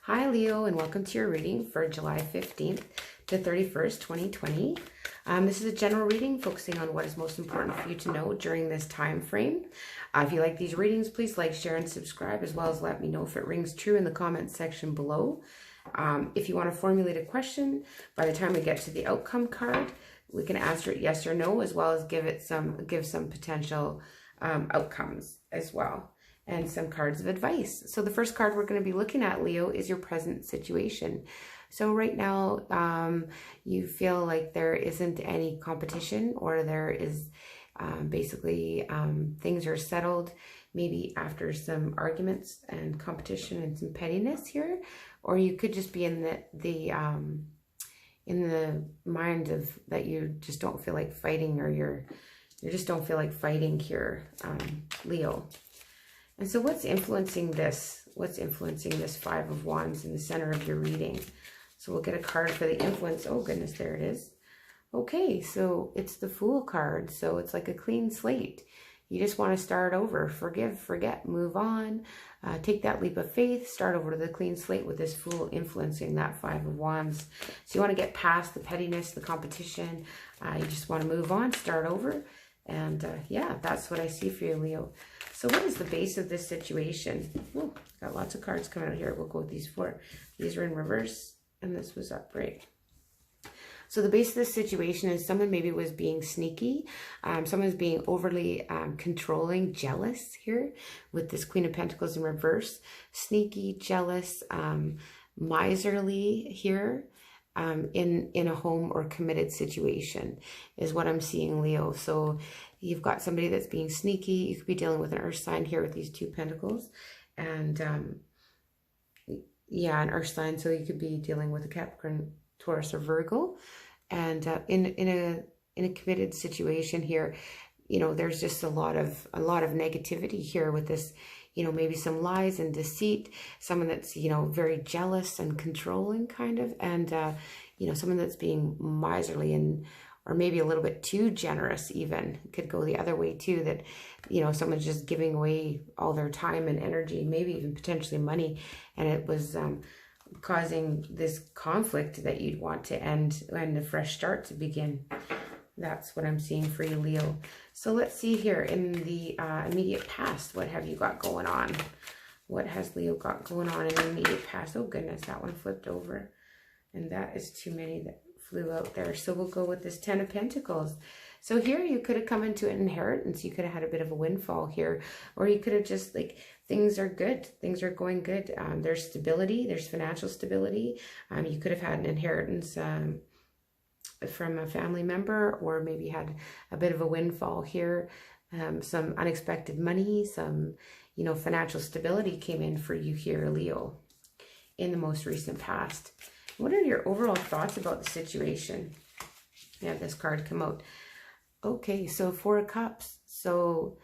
Hi Leo, and welcome to your reading for July 15th to 31st, 2020. This is a general reading focusing on what is most important for you to know during this time frame. If you like these readings, please like, share, and subscribe, as well as let me know if it rings true in the comments section below. If you want to formulate a question, by the time we get to the outcome card, we can answer it yes or no, as well as give some potential outcomes as well, and some cards of advice. So the first card we're going to be looking at, Leo, is your present situation. So right now, you feel like there isn't any competition, or there is basically things are settled, maybe after some arguments and competition and some pettiness here, or you could just be in the mind of that you just don't feel like fighting, or you just don't feel like fighting here, Leo. And so what's influencing this? What's influencing this Five of Wands in the center of your reading? So we'll get a card for the influence. Oh goodness, there it is. Okay, so it's the Fool card. So it's like a clean slate. You just want to start over, forgive, forget, move on, take that leap of faith, start over to the clean slate with this Fool influencing that Five of Wands. So you want to get past the pettiness, the competition. You just want to move on, start over. And yeah, that's what I see for you, Leo. So what is the base of this situation? Oh, got lots of cards coming out here. We'll go with these four. These are in reverse, and this was upright. So the base of this situation is someone maybe was being sneaky. Someone's being overly controlling, jealous here with this Queen of Pentacles in reverse. Sneaky, jealous, miserly here. In a home or committed situation is what I'm seeing, Leo. So you've got somebody that's being sneaky. You could be dealing with an earth sign here with these two pentacles, and yeah, an earth sign. So you could be dealing with a Capricorn, Taurus, or Virgo, and in a committed situation here, you know, there's just a lot of negativity here with this. You know, maybe some lies and deceit, someone that's, you know, very jealous and controlling kind of, and, you know, someone that's being miserly and, or maybe a little bit too generous even. It could go the other way too, that, you know, someone's just giving away all their time and energy, maybe even potentially money, and it was causing this conflict that you'd want to end and a fresh start to begin. That's what I'm seeing for you, Leo. So let's see here in the immediate past. What have you got going on? What has Leo got going on in the immediate past? Oh, goodness, that one flipped over. And that is too many that flew out there. So we'll go with this Ten of Pentacles. So here you could have come into an inheritance. You could have had a bit of a windfall here. Or you could have just, like, things are good. Things are going good. There's stability. There's financial stability. You could have had an inheritance from a family member, or maybe had a bit of a windfall here, some unexpected money, some, you know, financial stability came in for you here, Leo, in the most recent past. What are your overall thoughts about the situation? Yeah, this card come out. Okay, so Four of Cups. So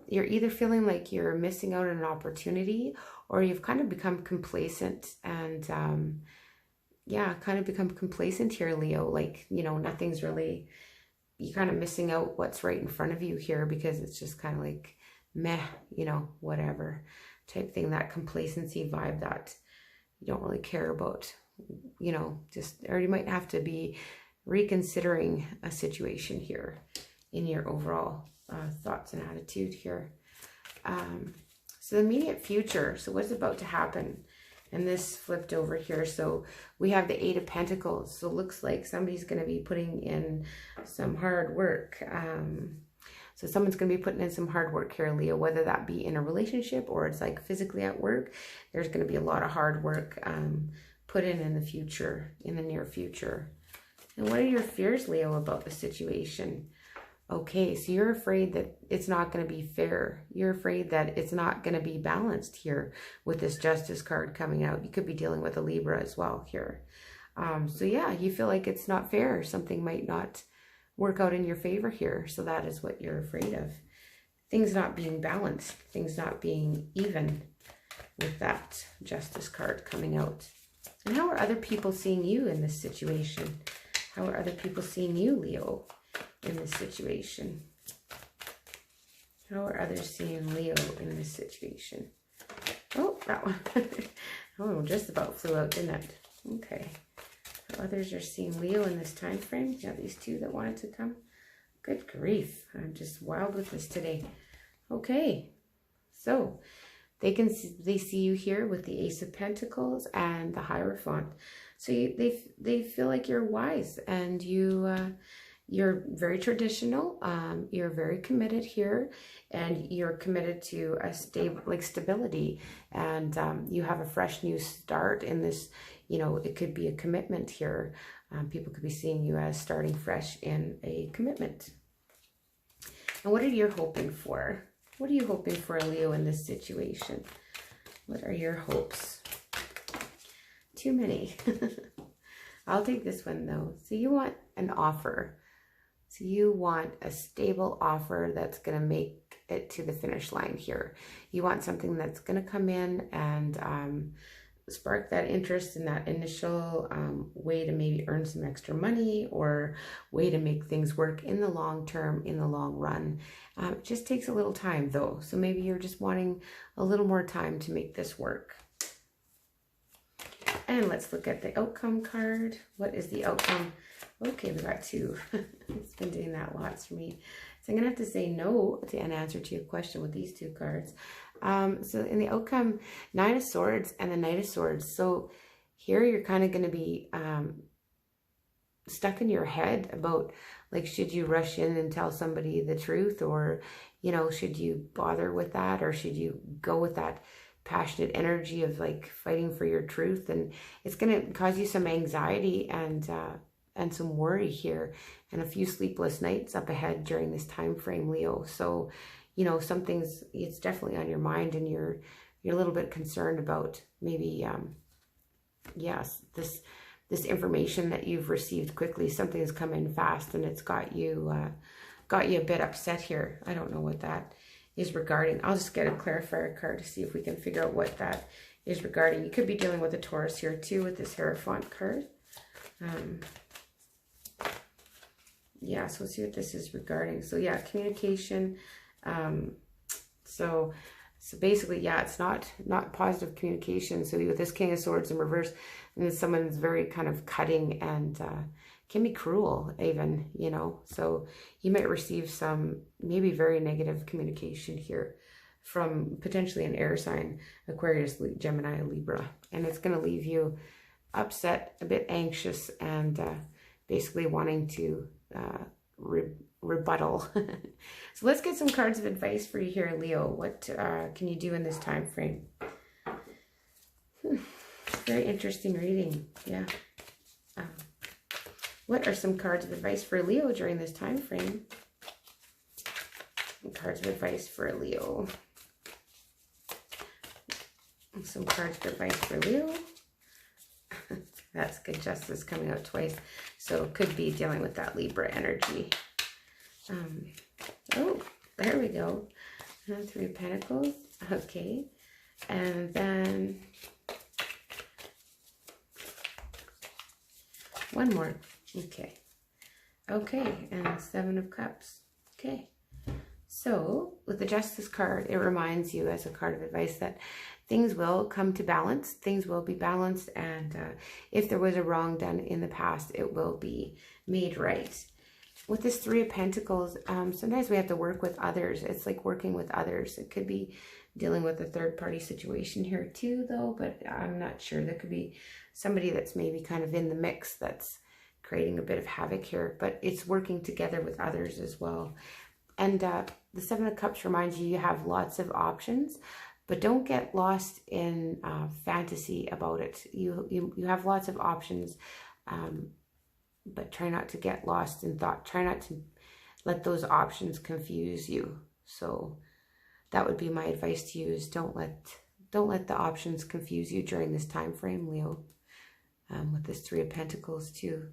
you're either feeling like you're missing out on an opportunity, or you've kind of become complacent and yeah, kind of become complacent here, Leo. Like, you know, nothing's really, you're kind of missing out what's right in front of you here, because it's just kind of like, meh, you know, whatever type thing, that complacency vibe that you don't really care about, you know, just, or you might have to be reconsidering a situation here in your overall thoughts and attitude here. So the immediate future, so what's about to happen? And this flipped over here. So we have the Eight of Pentacles. So it looks like somebody's going to be putting in some hard work. So someone's going to be putting in some hard work here, Leo, whether that be in a relationship or it's like physically at work. There's going to be a lot of hard work put in the future, in the near future. And what are your fears, Leo, about the situation? Okay, so you're afraid that it's not going to be fair. You're afraid that it's not going to be balanced here with this Justice card coming out. You could be dealing with a Libra as well here. So yeah, you feel like it's not fair. Something might not work out in your favor here. So that is what you're afraid of. Things not being balanced. Things not being even with that Justice card coming out. And how are other people seeing you in this situation? How are other people seeing you, Leo, in this situation? How are others seeing Leo in this situation? Oh, that one. Oh, just about flew out, didn't it? Okay. Others are seeing Leo in this time frame. Yeah, these two that wanted to come. Good grief. I'm just wild with this today. Okay. So they see you here with the Ace of Pentacles and the Hierophant. So they feel like you're wise, and you're very traditional. You're very committed here, and you're committed to a stability, and you have a fresh new start in this. You know, it could be a commitment here. People could be seeing you as starting fresh in a commitment. And what are you hoping for? What are you hoping for, Leo, in this situation? What are your hopes? Too many. I'll take this one, though. So you want an offer. So you want a stable offer that's going to make it to the finish line here. You want something that's going to come in and spark that interest in that initial way to maybe earn some extra money, or way to make things work in the long term, in the long run. It just takes a little time, though. So maybe you're just wanting a little more time to make this work. And let's look at the outcome card. What is the outcome? Okay, we got two. It's been doing that lots for me. So I'm going to have to say no to an answer to your question with these two cards. So in the outcome, Nine of Swords and the Knight of Swords. So here you're kind of going to be stuck in your head about, like, should you rush in and tell somebody the truth, or, you know, should you bother with that, or should you go with that passionate energy of like fighting for your truth? And it's going to cause you some anxiety and some worry here, and a few sleepless nights up ahead during this time frame, Leo. So, you know, it's definitely on your mind, and you're a little bit concerned about maybe, yes, this information that you've received quickly. Something has come in fast, and it's got you a bit upset here. I don't know what that is regarding. I'll just get a clarifier card to see if we can figure out what that is regarding. You could be dealing with a Taurus here too with this Hierophant card. Yeah, so let's see what this is regarding. So yeah, communication. So basically, yeah, it's not positive communication. So with this King of Swords in reverse, and someone's very kind of cutting and can be cruel even, you know. So you might receive some maybe very negative communication here from potentially an air sign, Aquarius, Gemini, Libra. And it's going to leave you upset, a bit anxious, and basically wanting to rebuttal. So let's get some cards of advice for you here, Leo. What can you do in this time frame? Very interesting reading. Yeah. What are some cards of advice for Leo during this time frame? Cards of advice for Leo. Some cards of advice for Leo. That's good. Justice coming out twice. So could be dealing with that Libra energy. Oh, there we go. Three of Pentacles. Okay. And then one more. Okay. Okay. And Seven of Cups. Okay. So with the Justice card, it reminds you as a card of advice that things will come to balance. Things will be balanced. And if there was a wrong done in the past, it will be made right. With this Three of Pentacles, sometimes we have to work with others. It's like working with others. It could be dealing with a third-party situation here too, though, but I'm not sure. There could be somebody that's maybe kind of in the mix that's creating a bit of havoc here, but it's working together with others as well. And the Seven of Cups reminds you have lots of options, but don't get lost in fantasy about it. You have lots of options, but try not to get lost in thought. Try not to let those options confuse you. So that would be my advice to you, is don't let the options confuse you during this time frame, Leo. With this Three of Pentacles too,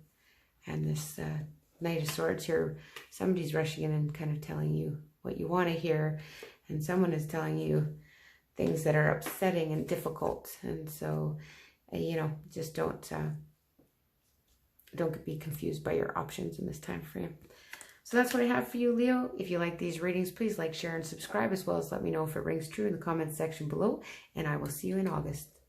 and this Knight of Swords here, somebody's rushing in and kind of telling you what you want to hear, and someone is telling you things that are upsetting and difficult. And so, you know, just don't be confused by your options in this time frame. So that's what I have for you, Leo. If you like these readings, please like, share, and subscribe, as well as let me know if it rings true in the comments section below. And I will see you in August.